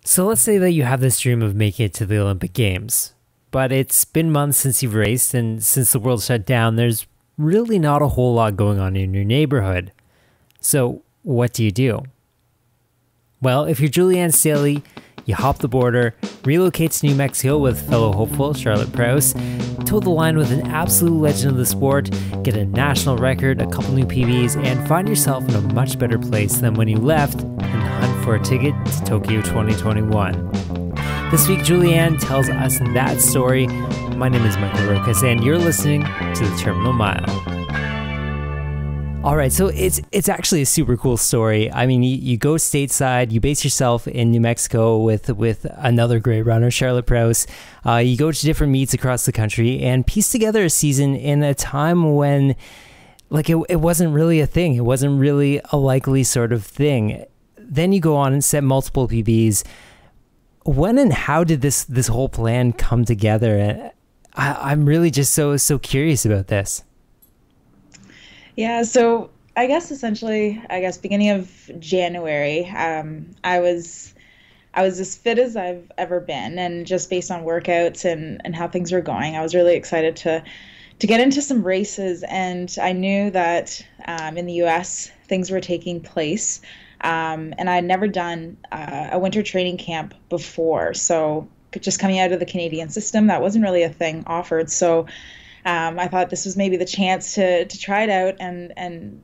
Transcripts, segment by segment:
So let's say that you have this dream of making it to the Olympic Games, but it's been months since you've raced, and since the world shut down, there's really not a whole lot going on in your neighborhood. So what do you do? Well, if you're Julie-Anne Staehli, you hop the border, relocate to New Mexico with fellow hopeful Charlotte Prouse, toe the line with an absolute legend of the sport, get a national record, a couple new PBs, and find yourself in a much better place than when you left and hunt for a ticket to Tokyo 2021. This week, Julie-Anne tells us that story. My name is Michael Rokas, and you're listening to The Terminal Mile. All right, so it's actually a super cool story. I mean, you go stateside, you base yourself in New Mexico with another great runner, Charlotte Prouse. You go to different meets across the country and piece together a season in a time when, like, it wasn't really a thing. It wasn't really a likely sort of thing. Then you go on and set multiple PBs. When and how did this whole plan come together? I'm really just so curious about this. Yeah, so I guess beginning of January, I was as fit as I've ever been, and just based on workouts and how things were going, I was really excited to get into some races. And I knew that in the U.S. things were taking place, and I had never done a winter training camp before, so just coming out of the Canadian system, that wasn't really a thing offered. So I thought this was maybe the chance to try it out and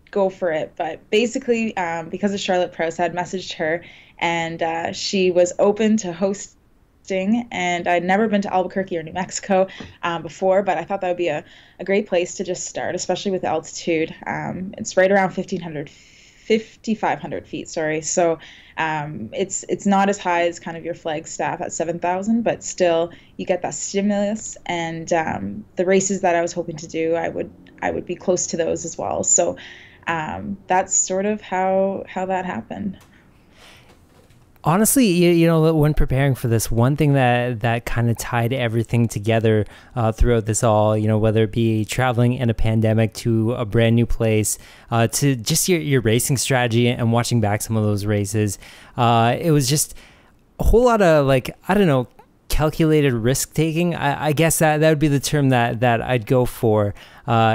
go for it. But basically, because of Charlotte Prouse, I had messaged her, and she was open to hosting. And I'd never been to Albuquerque or New Mexico before, but I thought that would be a great place to just start, especially with altitude. It's right around 5,500 feet, sorry. So it's not as high as kind of your Flagstaff at 7,000, but still you get that stimulus. And the races that I was hoping to do, I would be close to those as well. So that's sort of how that happened. Honestly, you know, when preparing for this, one thing that kind of tied everything together throughout this all, you know, whether it be traveling in a pandemic to a brand new place, to just your racing strategy and watching back some of those races, it was just a whole lot of, like, I don't know, calculated risk taking. I guess that would be the term that I'd go for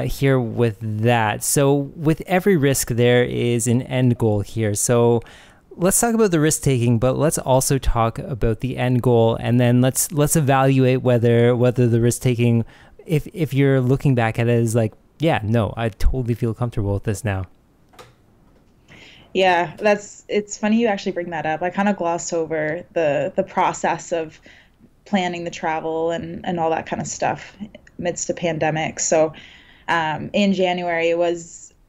here with that. So with every risk, there is an end goal here. So let's talk about the risk taking, but let's also talk about the end goal, and then let's evaluate whether the risk taking, if you're looking back at it, is like, yeah, no, I totally feel comfortable with this now. Yeah, it's funny you actually bring that up. I kind of glossed over the process of planning the travel and all that kind of stuff amidst the pandemic. So in January,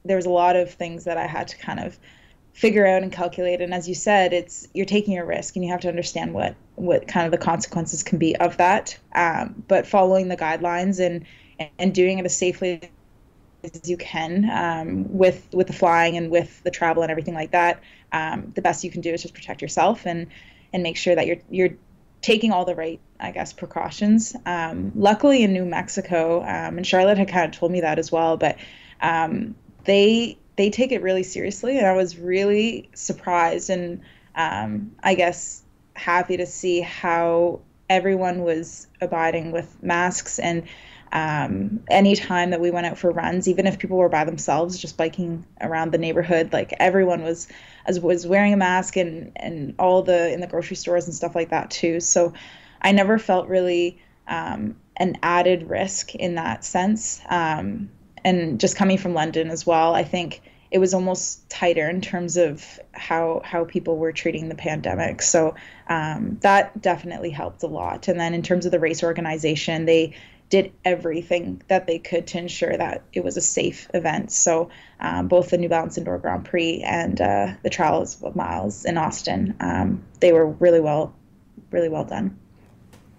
there was a lot of things that I had to kind of figure out and calculate. And as you said, you're taking a risk, and you have to understand what kind of the consequences can be of that. But following the guidelines and doing it as safely as you can, with the flying and with the travel and everything like that, the best you can do is just protect yourself and make sure that you're taking all the right, I guess, precautions. Luckily in New Mexico, and Charlotte had kind of told me that as well, but they take it really seriously, and I was really surprised and I guess happy to see how everyone was abiding with masks. And any time that we went out for runs, even if people were by themselves just biking around the neighborhood, like everyone was wearing a mask, and all in the grocery stores and stuff like that too. So I never felt really an added risk in that sense. And just coming from London as well, I think it was almost tighter in terms of how people were treating the pandemic. So that definitely helped a lot. And then in terms of the race organization, they did everything that they could to ensure that it was a safe event. So both the New Balance Indoor Grand Prix and the Trials of Miles in Austin, they were really well done.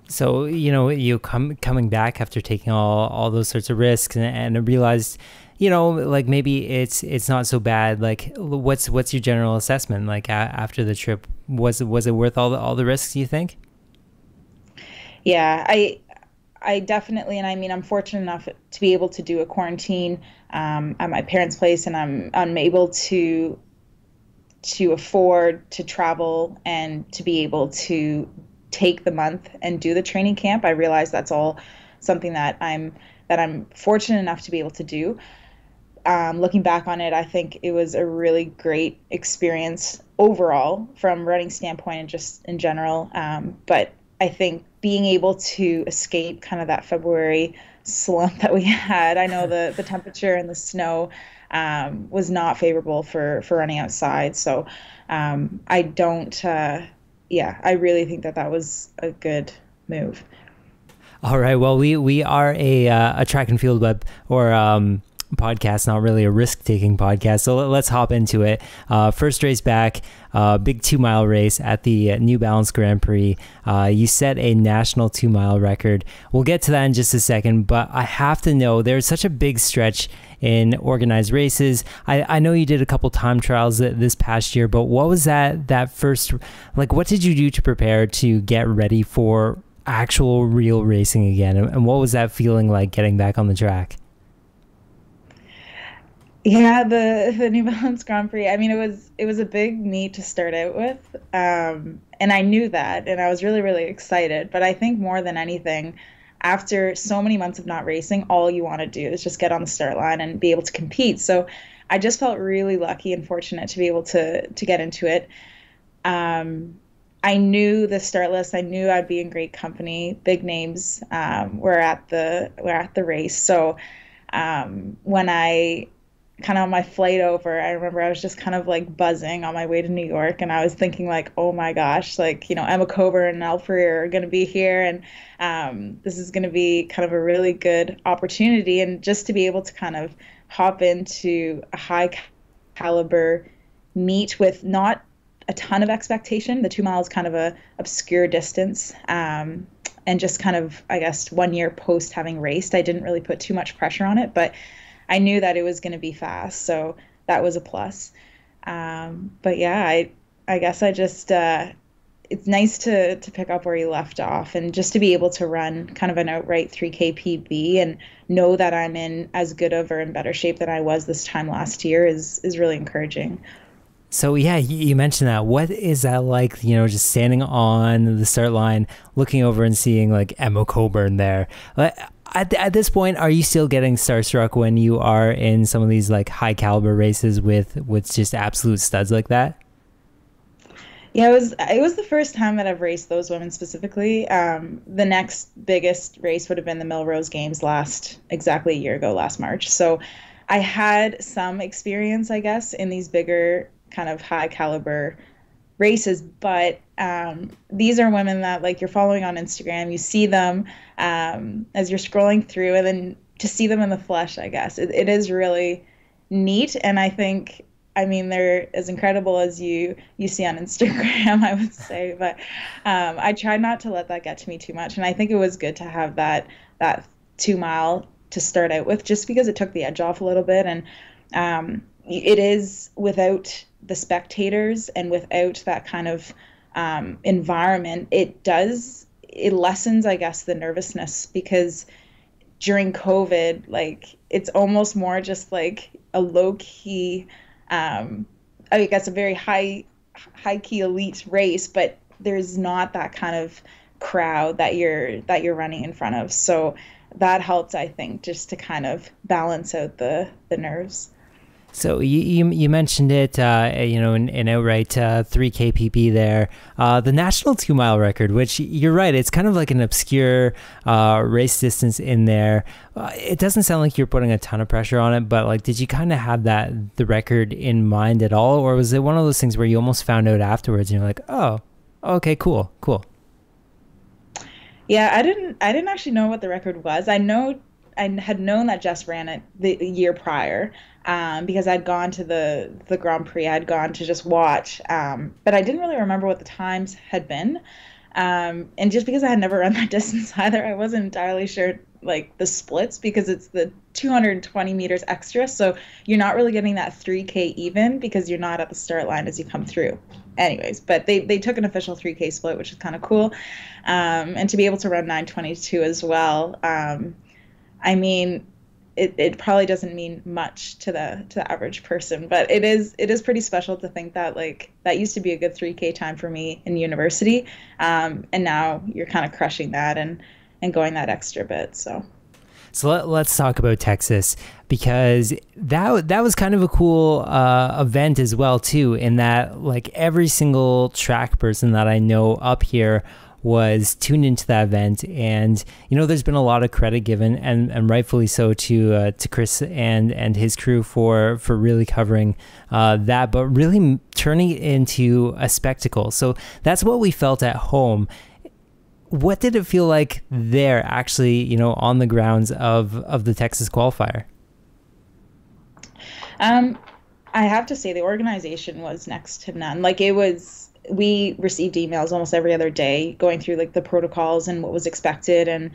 So, you know, coming back after taking all those sorts of risks and realized, you know, like maybe it's not so bad. Like, what's your general assessment? Like after the trip, was it worth all the risks, you think? Yeah, I definitely, and I mean, I'm fortunate enough to be able to do a quarantine at my parents' place, and I'm able to to afford to travel and to be able to take the month and do the training camp. I realize that's all something that I'm fortunate enough to be able to do. Looking back on it, I think it was a really great experience overall from running standpoint and just in general. But I think being able to escape kind of that February slump that we had, I know the temperature and the snow was not favorable for running outside. So I don't, yeah, I really think that was a good move. All right. Well, we are a track and field web or podcast, not really a risk-taking podcast. So let's hop into it. First race back, big 2-mile race at the New Balance Grand Prix. You set a national 2-mile record. We'll get to that in just a second, but I have to know, there's such a big stretch in organized races. I know you did a couple time trials this past year, but what was that first, like, what did you do to prepare to get ready for actual real racing again? And what was that feeling like getting back on the track? Yeah, the New Balance Grand Prix. I mean, it was a big meet to start out with, and I knew that, and I was really, really excited. But I think more than anything, after so many months of not racing, all you want to do is just get on the start line and be able to compete. So I just felt really lucky and fortunate to be able to get into it. I knew the start list. I knew I'd be in great company. Big names were at the race. So when I kind of on my flight over, I remember I was just kind of like buzzing on my way to New York, and I was thinking like, oh my gosh, like, you know, Emma Coburn and Al Freer are going to be here, and this is going to be kind of a really good opportunity, and just to be able to kind of hop into a high caliber meet with not a ton of expectation. The 2 miles kind of a obscure distance, and just kind of, I guess, 1 year post having raced, I didn't really put too much pressure on it, but I knew that it was going to be fast, so that was a plus. But yeah, I guess I just it's nice to pick up where you left off, and just to be able to run kind of an outright 3K PB and know that I'm in as good of or in better shape than I was this time last year is really encouraging. So yeah, you mentioned that. What is that like, you know, just standing on the start line, looking over and seeing like Emma Coburn there? At this point, are you still getting starstruck when you are in some of these like high caliber races with just absolute studs like that? Yeah, it was the first time that I've raced those women specifically. The next biggest race would have been the Melrose Games exactly a year ago, last March. So I had some experience, I guess, in these bigger kind of high caliber races, but these are women that, like, you're following on Instagram, you see them as you're scrolling through, and then to see them in the flesh, I guess it is really neat. And I think, I mean, they're as incredible as you see on Instagram, I would say, but I tried not to let that get to me too much, and I think it was good to have that 2 mile to start out with, just because it took the edge off a little bit. And it is, without the spectators and without that kind of environment, it lessens, I guess, the nervousness, because during COVID, like, it's almost more just like a low key, I guess, a very high key elite race, but there's not that kind of crowd that you're running in front of. So that helps, I think, just to kind of balance out the nerves. So you mentioned it, you know, in outright 3K PP there, the national 2 mile record, which you're right, it's kind of like an obscure race distance in there. It doesn't sound like you're putting a ton of pressure on it, but like, did you kind of have the record in mind at all, or was it one of those things where you almost found out afterwards and you're like, oh, okay, cool. Yeah, I didn't actually know what the record was. I had known that Jess ran it the year prior, because I'd gone to the Grand Prix. I'd gone to just watch, but I didn't really remember what the times had been. And just because I had never run that distance either, I wasn't entirely sure, like, the splits, because it's the 220 meters extra. So you're not really getting that 3K even, because you're not at the start line as you come through. Anyways, but they took an official 3K split, which is kind of cool. And to be able to run 9:22 as well. I mean, it probably doesn't mean much to the average person, but it is pretty special to think that like that used to be a good 3K time for me in university, and now you're kind of crushing that and going that extra bit. So let's talk about Texas, because that was kind of a cool event as well too, in that like every single track person that I know up here was tuned into that event. And there's been a lot of credit given, and rightfully so, to Chris and his crew for really covering that, but really turning it into a spectacle. So that's what we felt at home. What did it feel like there, actually, on the grounds of the Texas qualifier? I have to say the organization was next to none. Like we received emails almost every other day going through like the protocols and what was expected. And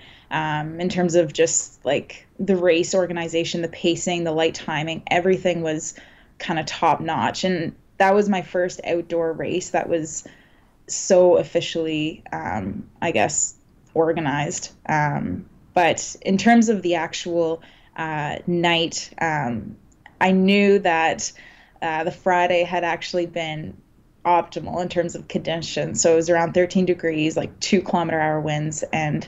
in terms of just like the race organization, the pacing, the light timing, everything was kind of top notch. And that was my first outdoor race that was so officially, I guess, organized. But in terms of the actual night, I knew that the Friday had actually been optimal in terms of conditions. So it was around 13 degrees, like 2-kilometer-hour winds, and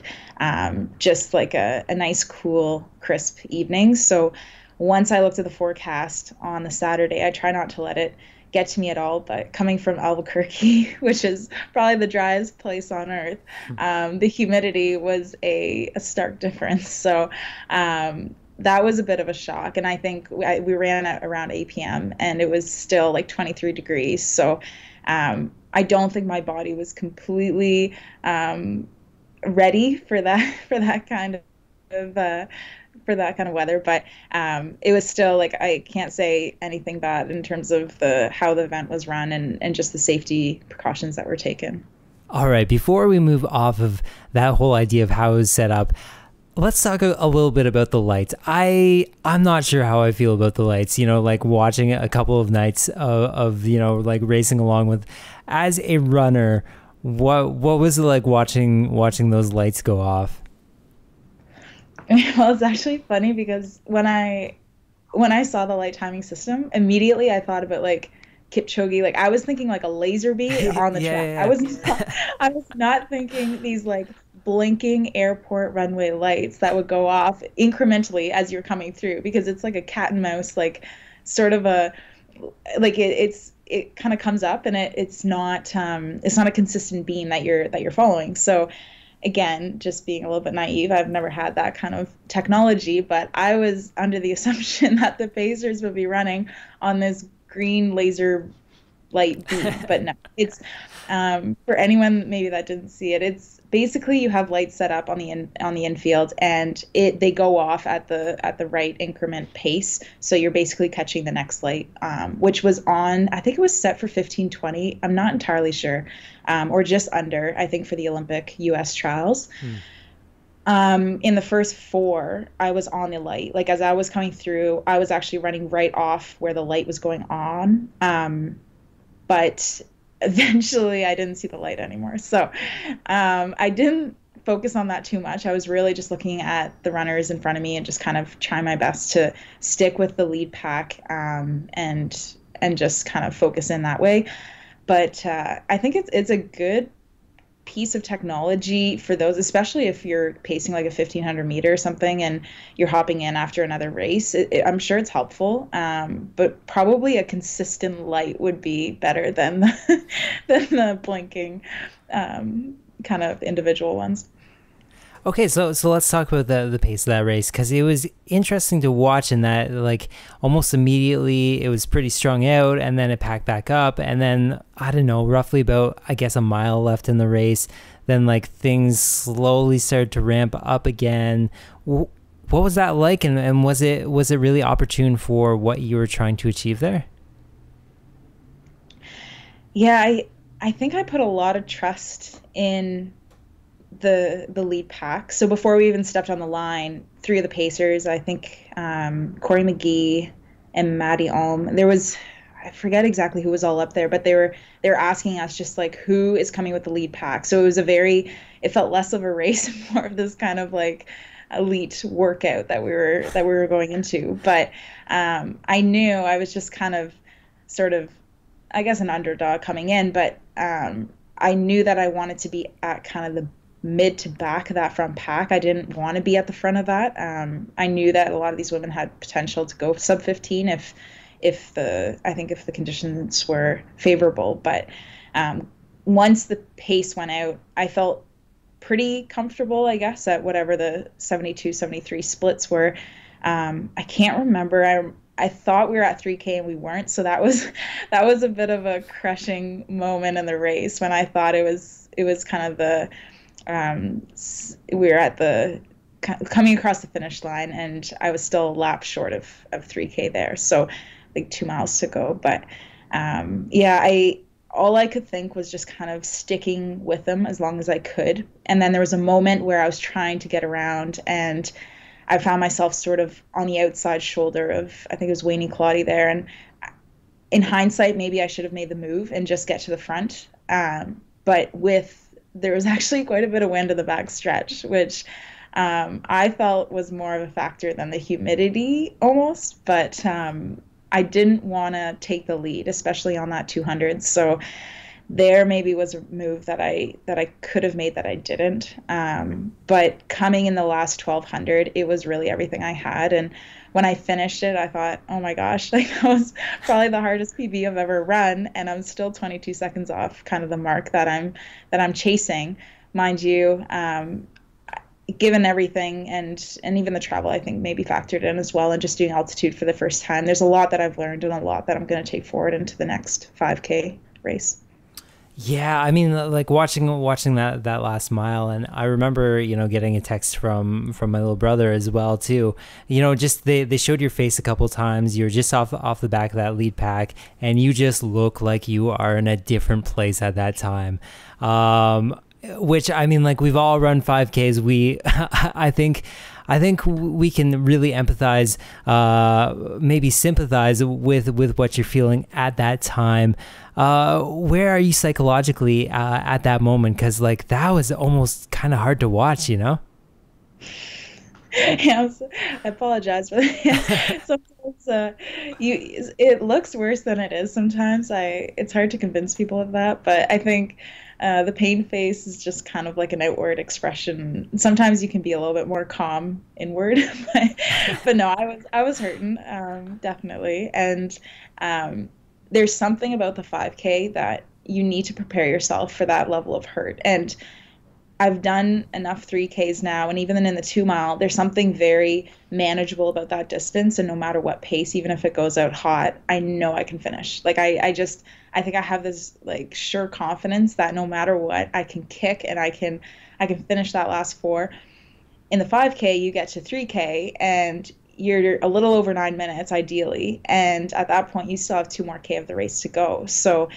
just like a nice, cool, crisp evening. So once I looked at the forecast on the Saturday, I try not to let it get to me at all, but coming from Albuquerque, which is probably the driest place on earth, the humidity was a stark difference. So that was a bit of a shock. And I think we ran at around 8 p.m. and it was still like 23 degrees. So I don't think my body was completely ready for that kind of weather, but it was still like, I can't say anything bad in terms of how the event was run and just the safety precautions that were taken. All right, before we move off of that whole idea of how it was set up, let's talk a little bit about the lights. I'm not sure how I feel about the lights, like watching a couple of nights of like racing along with, as a runner, what was it like watching those lights go off? Well, it's actually funny because when I saw the light timing system, immediately I thought about like Kipchoge. Like I was thinking like a laser beam on the track. Yeah. I was not thinking these like blinking airport runway lights that would go off incrementally as you're coming through, because it's like a cat and mouse, like sort of a like it kind of comes up and it's not a consistent beam that you're following. So again, just being a little bit naive, I've never had that kind of technology, but I was under the assumption that the Pacers would be running on this green laser light beam. But no, it's for anyone maybe that didn't see it, it's basically you have lights set up on the infield, and they go off at the right increment pace. So you're basically catching the next light, which was on, I think it was set for 15:20. I'm not entirely sure, or just under, I think, for the Olympic U.S. trials. In the first 4, I was on the light. Like as I was coming through, I was actually running right off where the light was going on. But eventually I didn't see the light anymore. So I didn't focus on that too much. I was really just looking at the runners in front of me and just kind of trying my best to stick with the lead pack, and just kind of focus in that way. But I think it's a good piece of technology for those, especially if you're pacing like a 1500 meter or something and you're hopping in after another race. I'm sure it's helpful, but probably a consistent light would be better than the blinking kind of individual ones. Okay, so let's talk about the pace of that race, because it was interesting to watch in that, like, almost immediately it was pretty strung out, and then it packed back up, and then, I don't know, roughly about, I guess, a mile left in the race, then, like, things slowly started to ramp up again. What was that like, and was it really opportune for what you were trying to achieve there? Yeah, I think I put a lot of trust in the lead pack. So before we even stepped on the line, 3 of the Pacers, I think Corey McGee and Maddie Ulm, I forget exactly who was all up there, but they were asking us just like who is coming with the lead pack. So it felt less of a race, more of this kind of like elite workout that we were going into. But I knew I was just kind of sort of, I guess, an underdog coming in, but I knew that I wanted to be at kind of the mid to back of that front pack. I didn't want to be at the front of that. I knew that a lot of these women had potential to go sub 15 if the conditions were favorable. But once the pace went out, I felt pretty comfortable, I guess, at whatever the 72, 73 splits were. I can't remember. I thought we were at 3K and we weren't. So that was a bit of a crushing moment in the race when I thought it was kind of the we were at the coming across the finish line, and I was still a lap short of 3K there. So like 2 miles to go. But all I could think was just kind of sticking with them as long as I could. And then there was a moment where I was trying to get around, and I found myself sort of on the outside shoulder of, I think it was Wayne Claudia there. And in hindsight, maybe I should have made the move and just get to the front. But there was actually quite a bit of wind in the back stretch, which I felt was more of a factor than the humidity almost. But I didn't want to take the lead, especially on that 200. So there maybe was a move that I could have made that I didn't. But coming in the last 1200, it was really everything I had. And when I finished it, I thought, oh my gosh, like that was probably the hardest PB I've ever run. And I'm still 22 seconds off kind of the mark that I'm chasing. Mind you, given everything and even the travel, I think maybe factored in as well, and just doing altitude for the first time. There's a lot that I've learned and a lot that I'm going to take forward into the next 5K race. Yeah, I mean, like watching that last mile, and I remember, getting a text from my little brother as well too. Just they showed your face a couple times. You're just off the back of that lead pack, and you just look like you are in a different place at that time. Which, I mean, like, we've all run 5Ks. I think we can really empathize, maybe sympathize with what you're feeling at that time. Where are you psychologically at that moment? Because, like, that was almost kind of hard to watch, Yeah, I apologize for that. Sometimes it looks worse than it is. Sometimes it's hard to convince people of that, but I think the pain face is just kind of like an outward expression. Sometimes you can be a little bit more calm inward, but no, I was hurting, definitely. And there's something about the 5K that you need to prepare yourself for that level of hurt. And I've done enough 3Ks now, and even in the 2 mile, there's something very manageable about that distance. And no matter what pace, even if it goes out hot, I know I can finish. Like I think I have this like sure confidence that no matter what, I can kick and I can finish that last 4. In the 5K, you get to 3K and you're a little over 9 minutes ideally, and at that point, you still have 2 more K of the race to go. So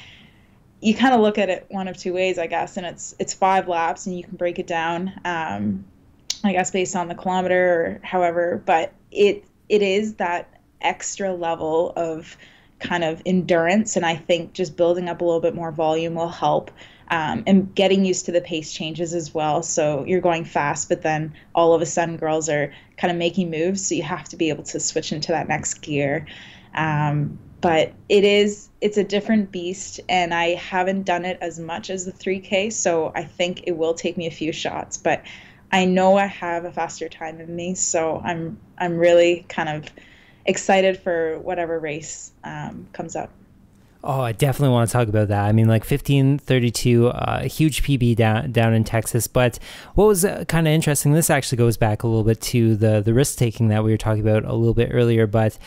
you kind of look at it one of two ways, I guess, and it's 5 laps, and you can break it down, I guess, based on the kilometer or however. But it is that extra level of kind of endurance, and I think just building up a little bit more volume will help, and getting used to the pace changes as well. So you're going fast, but then all of a sudden, girls are kind of making moves, so you have to be able to switch into that next gear. But it's a different beast, and I haven't done it as much as the 3K, so I think it will take me a few shots, but I know I have a faster time in me, so I'm really kind of excited for whatever race comes up. Oh, I definitely want to talk about that. I mean, like 15:32, a huge PB down in Texas. But what was kind of interesting, this actually goes back a little bit to the risk taking that we were talking about a little bit earlier. But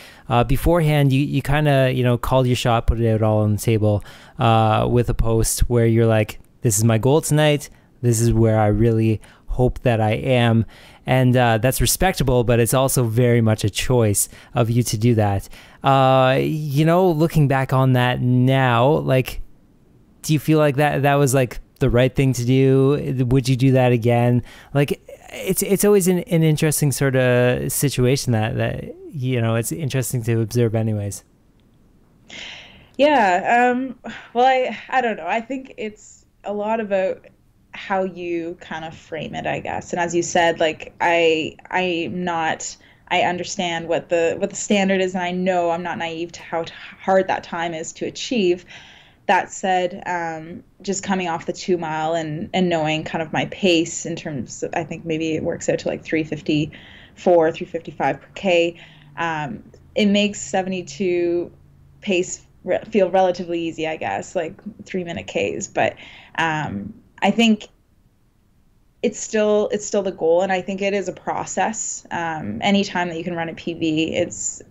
beforehand, you kind of called your shot, put it out all on the table with a post where you're like, "This is my goal tonight. This is where I really hope that I am." And that's respectable, but it's also very much a choice of you to do that. Looking back on that now, like, do you feel like that was like the right thing to do? Would you do that again? Like, it's always an interesting sort of situation that it's interesting to observe anyways. Yeah. Well, I don't know. I think it's a lot about how you kind of frame it, I guess. And as you said, like I understand what the standard is, and I know I'm not naive to how hard that time is to achieve. That said, just coming off the 2 mile and knowing kind of my pace in terms of, I think maybe it works out to like 354, 355 per K. It makes 72 pace feel relatively easy, I guess, like 3-minute Ks. But I think it's still the goal, and I think it is a process. Any time that you can run a PB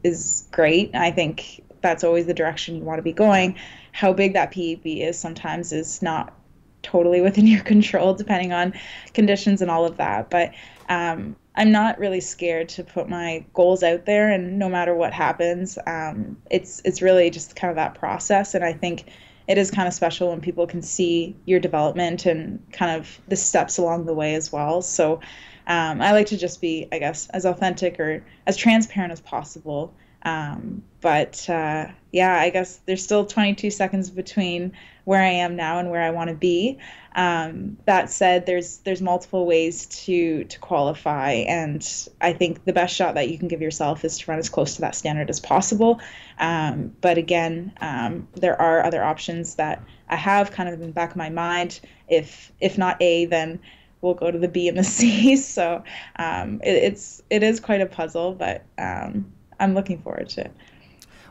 is great. I think that's always the direction you want to be going. How big that PB is sometimes is not totally within your control, depending on conditions and all of that. But I'm not really scared to put my goals out there, and no matter what happens, it's really just kind of that process. And I think it is kind of special when people can see your development and kind of the steps along the way as well. So I like to just be, I guess, as authentic or as transparent as possible. But yeah, I guess there's still 22 seconds between where I am now and where I want to be. That said, there's multiple ways to qualify, and I think the best shot that you can give yourself is to run as close to that standard as possible. But again, there are other options that I have kind of in the back of my mind. If not A, then we'll go to the B and the C. So it is quite a puzzle, but I'm looking forward to it.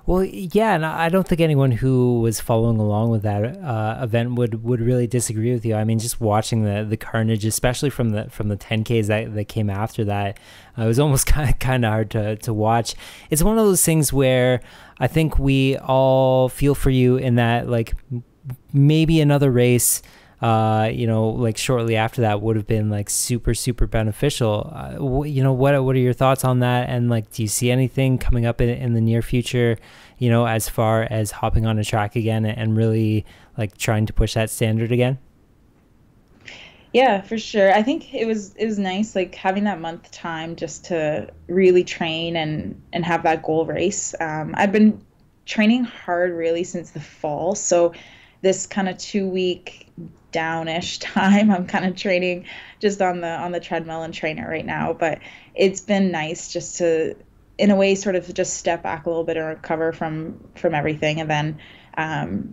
Well, yeah, and I don't think anyone who was following along with that event would really disagree with you. I mean, just watching the carnage, especially from the 10Ks that came after that, it was almost kind of hard to watch. It's one of those things where I think we all feel for you in that, like, maybe another race, like shortly after that would have been like super beneficial. What are your thoughts on that? And like, do you see anything coming up in the near future, as far as hopping on a track again and really like trying to push that standard again? Yeah, for sure. I think it was nice, like having that month time just to really train and have that goal race. I've been training hard really since the fall, so this kind of 2-week downish time, I'm kind of training just on the treadmill and trainer right now. But it's been nice just to, in a way, sort of just step back a little bit and recover from everything. And then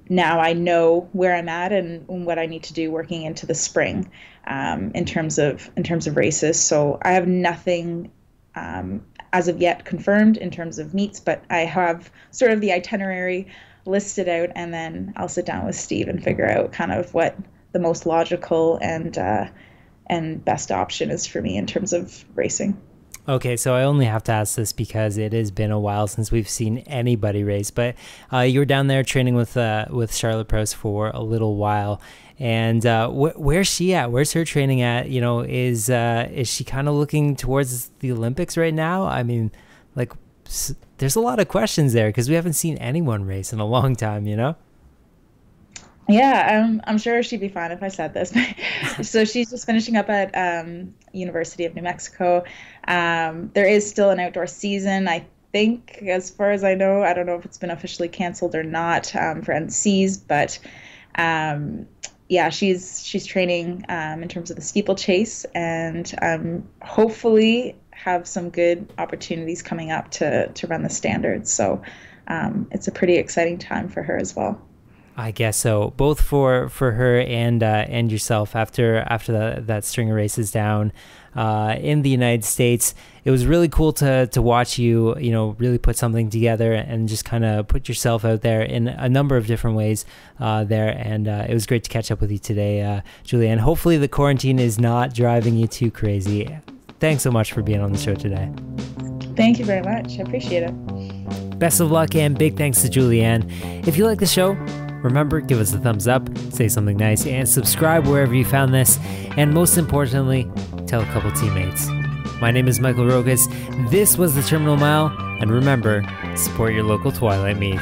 now I know where I'm at and what I need to do working into the spring in terms of races. So I have nothing as of yet confirmed in terms of meets, but I have sort of the itinerary listed out, and then I'll sit down with Steve and figure out kind of what the most logical and best option is for me in terms of racing. Okay, so I only have to ask this because it has been a while since we've seen anybody race, but you were down there training with Charlotte Prouse for a little while, and where's she at? Where's her training at? Is she kind of looking towards the Olympics right now? I mean, like, there's a lot of questions there because we haven't seen anyone race in a long time, Yeah, I'm sure she'd be fine if I said this. So she's just finishing up at University of New Mexico. There is still an outdoor season, I think, as far as I know. I don't know if it's been officially canceled or not for NCs, but yeah, she's training in terms of the steeplechase, and hopefully have some good opportunities coming up to run the standards. So it's a pretty exciting time for her as well. I guess so, both for her and yourself after that string of races down in the United States. It was really cool to watch you really put something together and just kind of put yourself out there in a number of different ways there, and it was great to catch up with you today, Julie-Anne. Hopefully the quarantine is not driving you too crazy. Thanks so much for being on the show today. Thank you very much. I appreciate it. Best of luck, and big thanks to Julie-Anne. If you like the show, remember, give us a thumbs up, say something nice, and subscribe wherever you found this. And most importantly, tell a couple teammates. My name is Michael Rogas. This was the Terminal Mile. And remember, support your local Twilight meet.